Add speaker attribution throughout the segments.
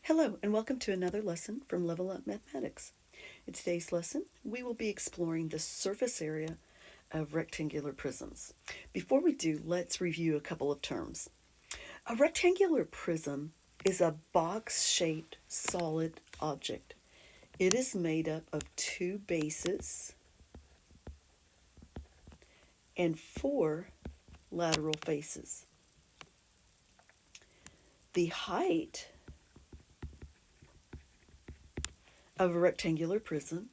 Speaker 1: Hello, and welcome to another lesson from Level Up Mathematics. In today's lesson, we will be exploring the surface area of rectangular prisms. Before we do, let's review a couple of terms. A rectangular prism is a box-shaped solid object. It is made up of two bases and four lateral faces. The height of a rectangular prism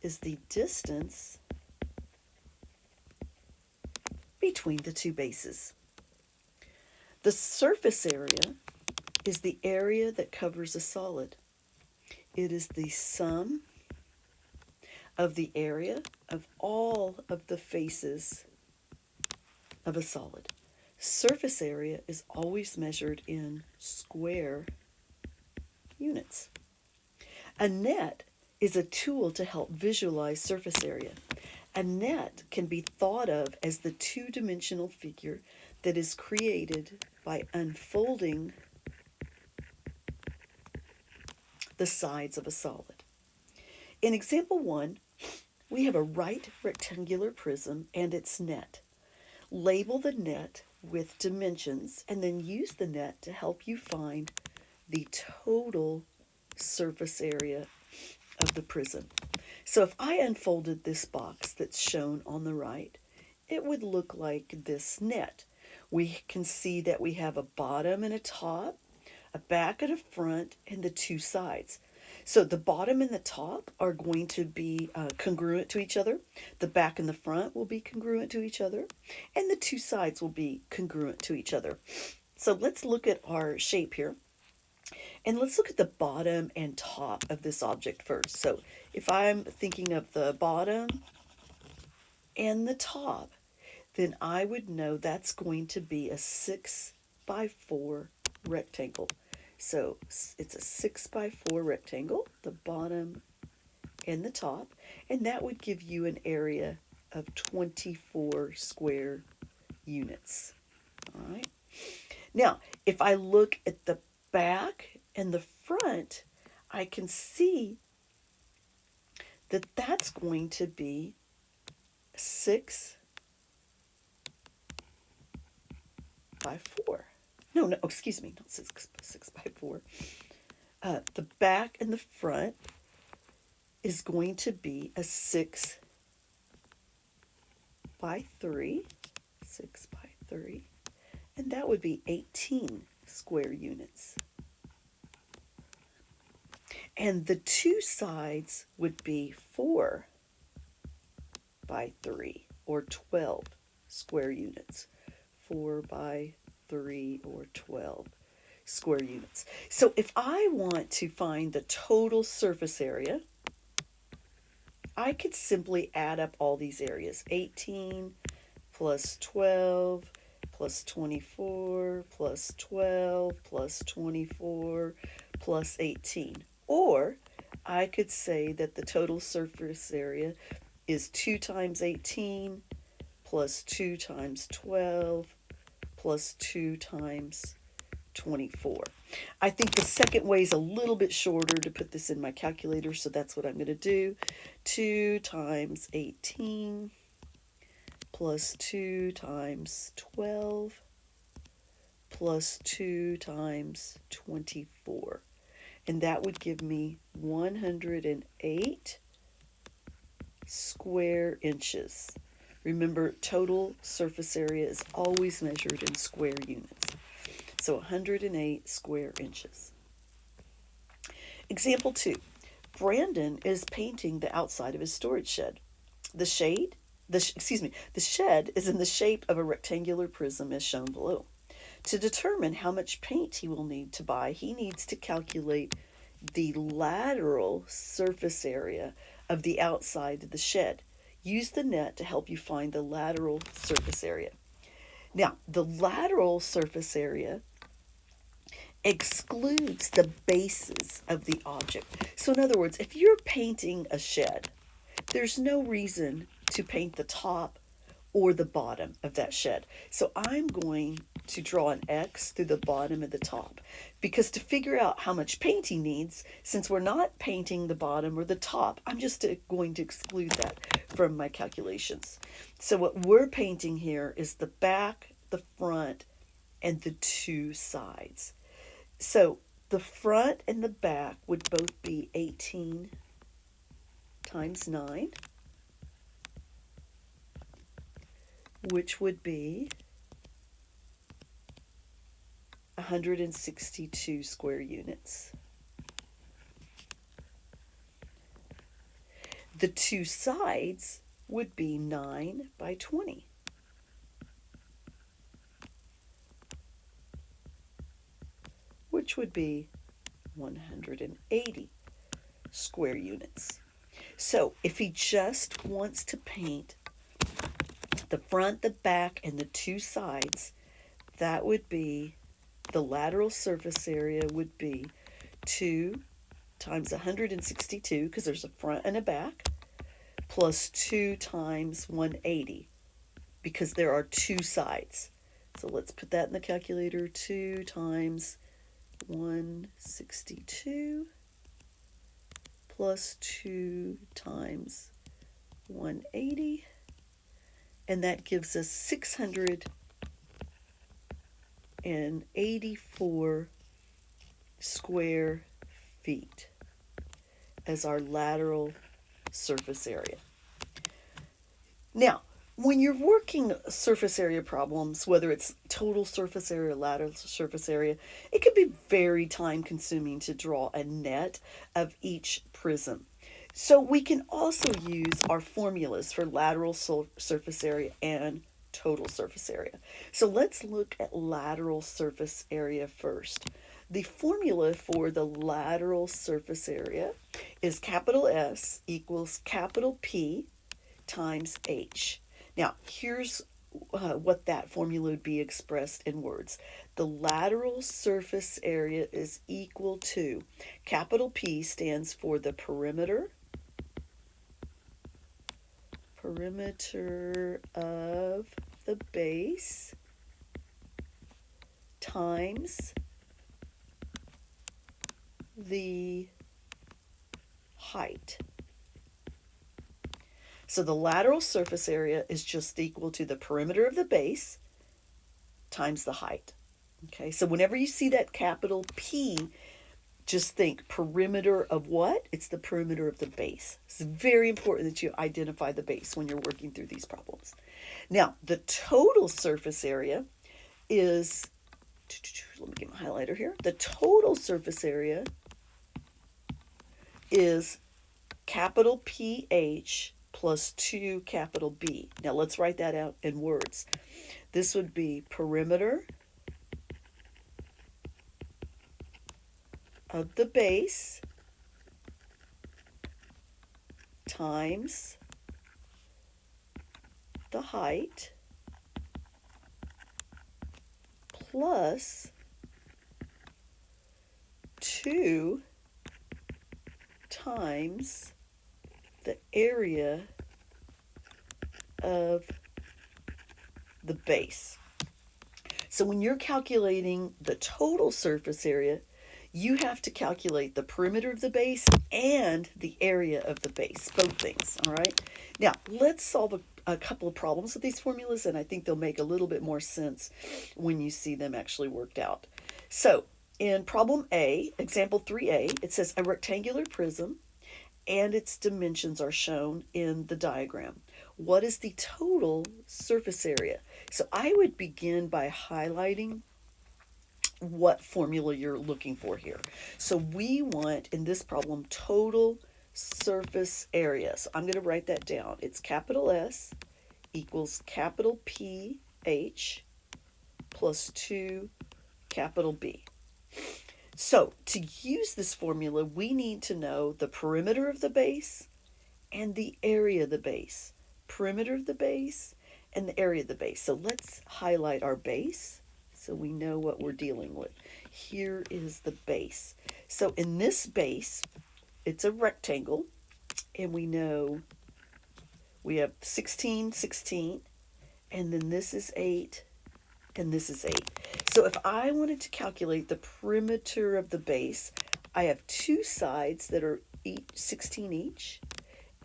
Speaker 1: is the distance between the two bases. The surface area is the area that covers a solid. It is the sum of the area of all of the faces of a solid. Surface area is always measured in square units. A net is a tool to help visualize surface area. A net can be thought of as the two-dimensional figure that is created by unfolding the sides of a solid. In example 1, we have a right rectangular prism and its net. Label the net with dimensions and then use the net to help you find the total surface area of the prism. So if I unfolded this box that's shown on the right, it would look like this net. We can see that we have a bottom and a top, a back and a front, and the two sides. So the bottom and the top are going to be congruent to each other. The back and the front will be congruent to each other, and the two sides will be congruent to each other. So let's look at our shape here. And let's look at the bottom and top of this object first. So if I'm thinking of the bottom and the top, then I would know that's going to be a 6 by 4 rectangle. So it's a 6 by 4 rectangle, the bottom and the top, and that would give you an area of 24 square units. All right. Now, if I look at the back and the front, I can see that that's going to be 6 by 4. No, excuse me, not 6 by 4. The back and the front is going to be a 6 by 3, 6 by 3, and that would be 18 square units. And the two sides would be 4 by 3, or 12 square units. 4 by 3, or 12 square units. So if I want to find the total surface area, I could simply add up all these areas. 18 plus 12 plus 24 plus 12 plus 24 plus 18. Or I could say that the total surface area is 2 times 18 plus 2 times 12 plus 2 times 24. I think the second way is a little bit shorter to put this in my calculator, so that's what I'm going to do. 2 times 18 plus 2 times 12 plus 2 times 24. And that would give me 108 square inches. Remember, total surface area is always measured in square units. So 108 square inches. Example 2. Brandon is painting the outside of his storage shed. The shed is in the shape of a rectangular prism as shown below. To determine how much paint he will need to buy, he needs to calculate the lateral surface area of the outside of the shed. Use the net to help you find the lateral surface area. Now, the lateral surface area excludes the bases of the object. So in other words, if you're painting a shed, there's no reason to paint the top or the bottom of that shed. So I'm going to draw an X through the bottom and the top, because to figure out how much paint he needs, since we're not painting the bottom or the top, I'm just going to exclude that from my calculations. So what we're painting here is the back, the front, and the two sides. So the front and the back would both be 18 times 9, which would be 162 square units. The two sides would be 9 by 20. Which would be 180 square units. So if he just wants to paint the front, the back, and the two sides, that would be, the lateral surface area would be 2 times 162, because there's a front and a back, plus 2 times 180, because there are two sides. So let's put that in the calculator. 2 times 162 plus 2 times 180, and that gives us 684 square feet as our lateral surface area. Now, when you're working surface area problems, whether it's total surface area or lateral surface area, it can be very time consuming to draw a net of each prism. So we can also use our formulas for lateral surface area and total surface area. So let's look at lateral surface area first. The formula for the lateral surface area is capital S equals capital P times H. Now, here's what that formula would be expressed in words. The lateral surface area is equal to, capital P stands for the perimeter of the base times the height. So the lateral surface area is just equal to the perimeter of the base times the height. Okay, so whenever you see that capital P, just think perimeter of what? It's the perimeter of the base. It's very important that you identify the base when you're working through these problems. Now, the total surface area is, let me get my highlighter here. The total surface area is capital PH plus 2 capital B. Now let's write that out in words. This would be perimeter of the base times the height plus 2 times the area of the base. So when you're calculating the total surface area, you have to calculate the perimeter of the base and the area of the base, both things, all right? Now, let's solve a couple of problems with these formulas, and I think they'll make a little bit more sense when you see them actually worked out. So, in problem A, example 3A, it says a rectangular prism and its dimensions are shown in the diagram. What is the total surface area? So I would begin by highlighting what formula you're looking for here. So we want, in this problem, total surface area. So I'm going to write that down. It's capital S equals capital PH plus 2 capital B. So to use this formula, we need to know the perimeter of the base and the area of the base. Perimeter of the base and the area of the base. So let's highlight our base so we know what we're dealing with. Here is the base. So in this base, it's a rectangle, and we know we have 16, 16, and then this is 8, and this is 8. So if I wanted to calculate the perimeter of the base, I have two sides that are 16 each,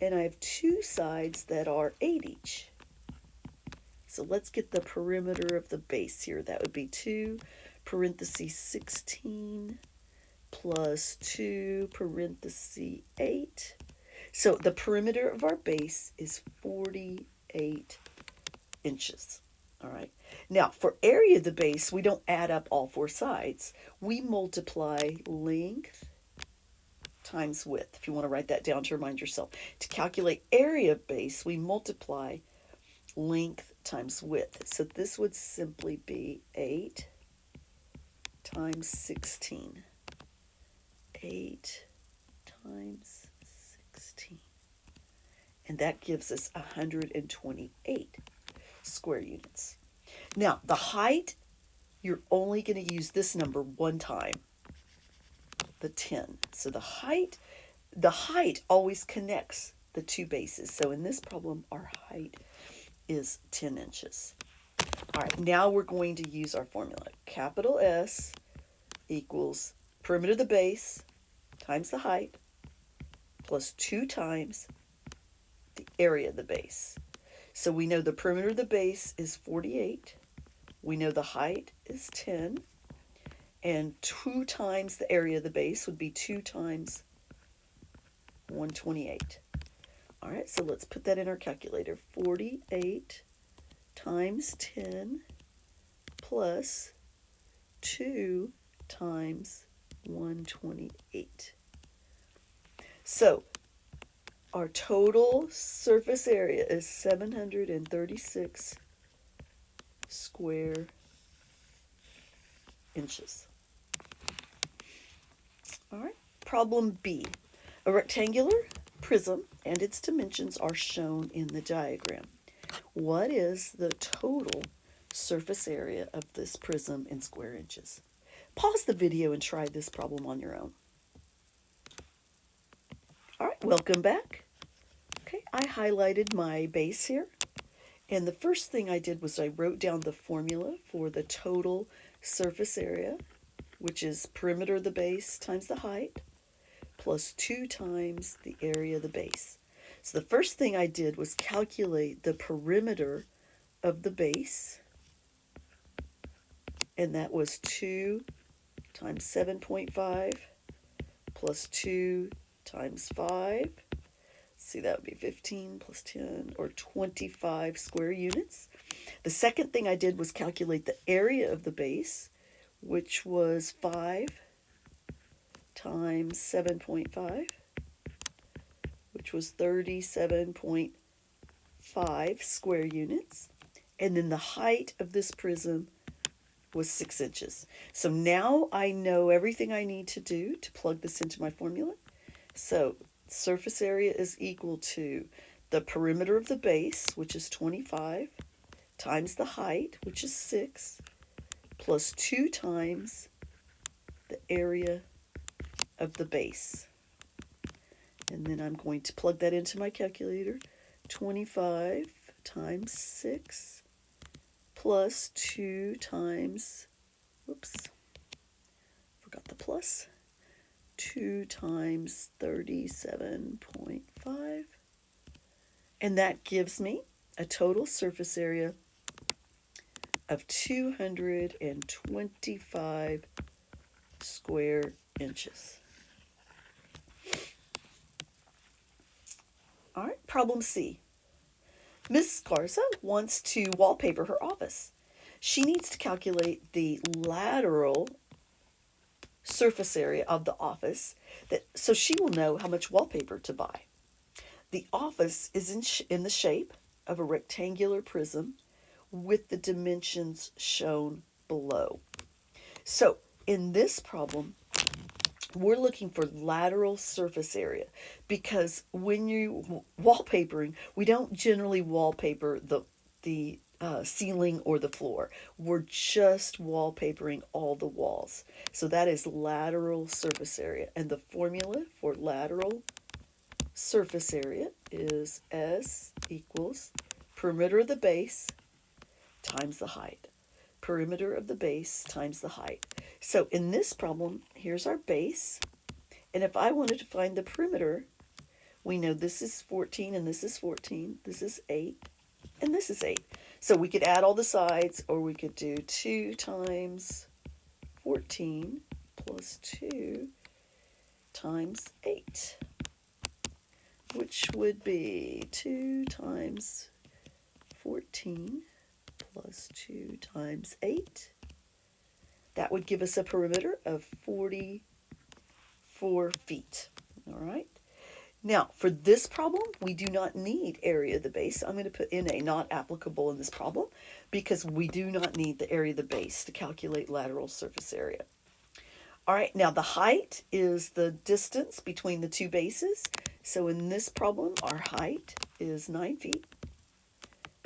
Speaker 1: and I have two sides that are 8 each. So let's get the perimeter of the base here. That would be 2 parentheses 16 plus 2 parentheses 8. So the perimeter of our base is 48 inches. All right. Now, for area of the base, we don't add up all four sides. We multiply length times width. If you want to write that down to remind yourself. To calculate area of base, we multiply length times width. So this would simply be 8 times 16. 8 times 16. And that gives us 128 square units. Now, the height, you're only going to use this number one time, the 10. So the height always connects the two bases. So in this problem, our height is 10 inches. All right, now we're going to use our formula. Capital S equals perimeter of the base times the height plus 2 times the area of the base. So we know the perimeter of the base is 48. We know the height is 10. And 2 times the area of the base would be 2 times 128. All right, so let's put that in our calculator. 48 times 10 plus 2 times 128. So our total surface area is 736 square inches. All right, problem B. A rectangular prism and its dimensions are shown in the diagram. What is the total surface area of this prism in square inches? Pause the video and try this problem on your own. All right, welcome back. Okay, I highlighted my base here. And the first thing I did was I wrote down the formula for the total surface area, which is perimeter of the base times the height, plus 2 times the area of the base. So the first thing I did was calculate the perimeter of the base, and that was 2 times 7.5 plus 2 times 5. See, that would be 15 plus 10, or 25 square units. The second thing I did was calculate the area of the base, which was 5 times 7.5, which was 37.5 square units. And then the height of this prism was 6 inches. So now I know everything I need to do to plug this into my formula. So surface area is equal to the perimeter of the base, which is 25, times the height, which is 6, plus 2 times the area of the base. And then I'm going to plug that into my calculator. 25 times 6 plus 2 times, whoops, forgot the plus, 2 times 37.5. And that gives me a total surface area of 225 square inches. All right, problem C. Ms. Garza wants to wallpaper her office. She needs to calculate the lateral surface area of the office so she will know how much wallpaper to buy. The office is in the shape of a rectangular prism with the dimensions shown below. So in this problem, we're looking for lateral surface area, because when you wallpapering, we don't generally wallpaper the ceiling or the floor. We're just wallpapering all the walls. So that is lateral surface area. And the formula for lateral surface area is S equals perimeter of the base times the height. perimeter of the base times the height. So in this problem, here's our base. And if I wanted to find the perimeter, we know this is 14 and this is 14. This is 8 and this is 8. So we could add all the sides, or we could do 2 times 14 plus 2 times 8, which would be 2 times 14 plus 2 times 8. That would give us a perimeter of 44 feet. All right. Now, for this problem, we do not need area of the base. I'm going to put NA, not applicable in this problem, because we do not need the area of the base to calculate lateral surface area. All right, now the height is the distance between the two bases. So in this problem, our height is 9 feet.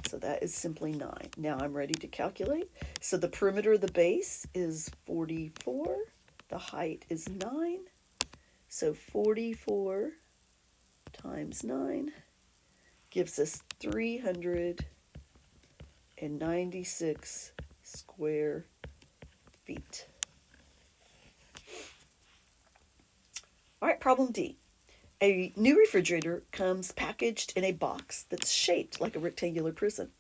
Speaker 1: So that is simply 9. Now I'm ready to calculate. So the perimeter of the base is 44. The height is 9. So 44 times 9 gives us 396 square feet. All right, problem D. A new refrigerator comes packaged in a box that's shaped like a rectangular prism.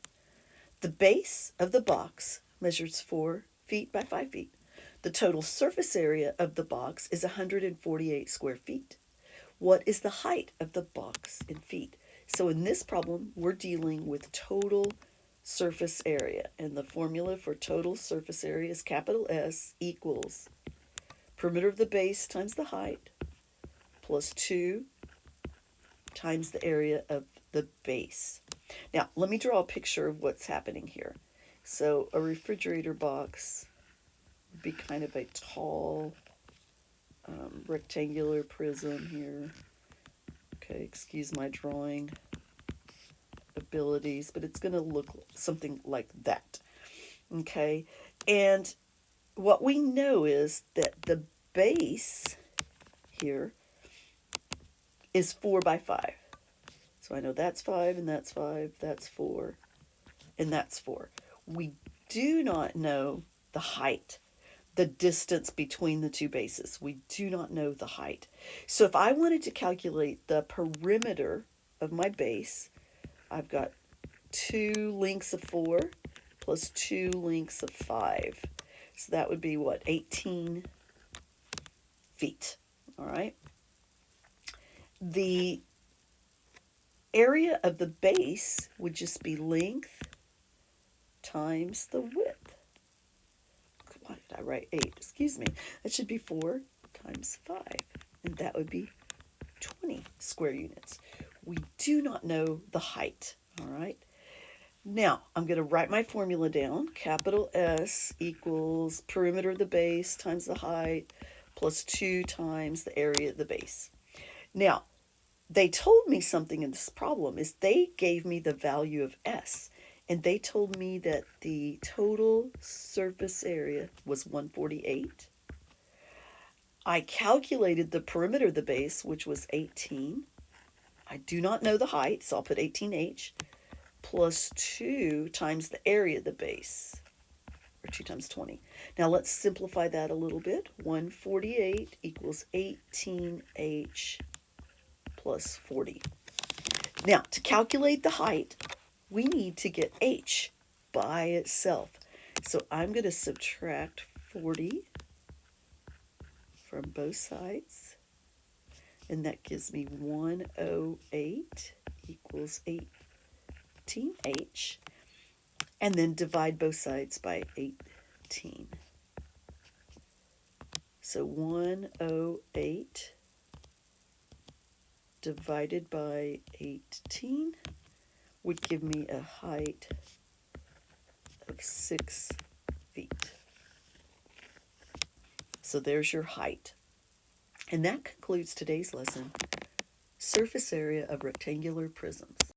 Speaker 1: The base of the box measures 4 feet by 5 feet. The total surface area of the box is 148 square feet. What is the height of the box in feet? So in this problem, we're dealing with total surface area. And the formula for total surface area is capital S equals perimeter of the base times the height plus 2 times the area of the base. Now, let me draw a picture of what's happening here. So a refrigerator box would be kind of a tall rectangular prism here. Okay, excuse my drawing abilities, but it's going to look something like that. Okay, and what we know is that the base here is 4 by 5. So I know that's 5 and that's 5, that's 4, and that's 4. We do not know the height, the distance between the two bases. We do not know the height. So if I wanted to calculate the perimeter of my base, I've got 2 lengths of 4 plus 2 lengths of 5. So that would be what? 18 feet. All right. The area of the base would just be length times the width. Why did I write 8? Excuse me. That should be 4 times 5, and that would be 20 square units. We do not know the height, all right? Now, I'm going to write my formula down. Capital S equals perimeter of the base times the height plus 2 times the area of the base. Now, they told me something in this problem is they gave me the value of S, and they told me that the total surface area was 148. I calculated the perimeter of the base, which was 18. I do not know the height, so I'll put 18H plus 2 times the area of the base, or 2 times 20. Now let's simplify that a little bit. 148 equals 18H plus 40. Now, to calculate the height, we need to get H by itself. So I'm going to subtract 40 from both sides, and that gives me 108 equals 18H, and then divide both sides by 18. So 108 divided by 18 would give me a height of 6 feet. So there's your height. And that concludes today's lesson, surface area of rectangular prisms.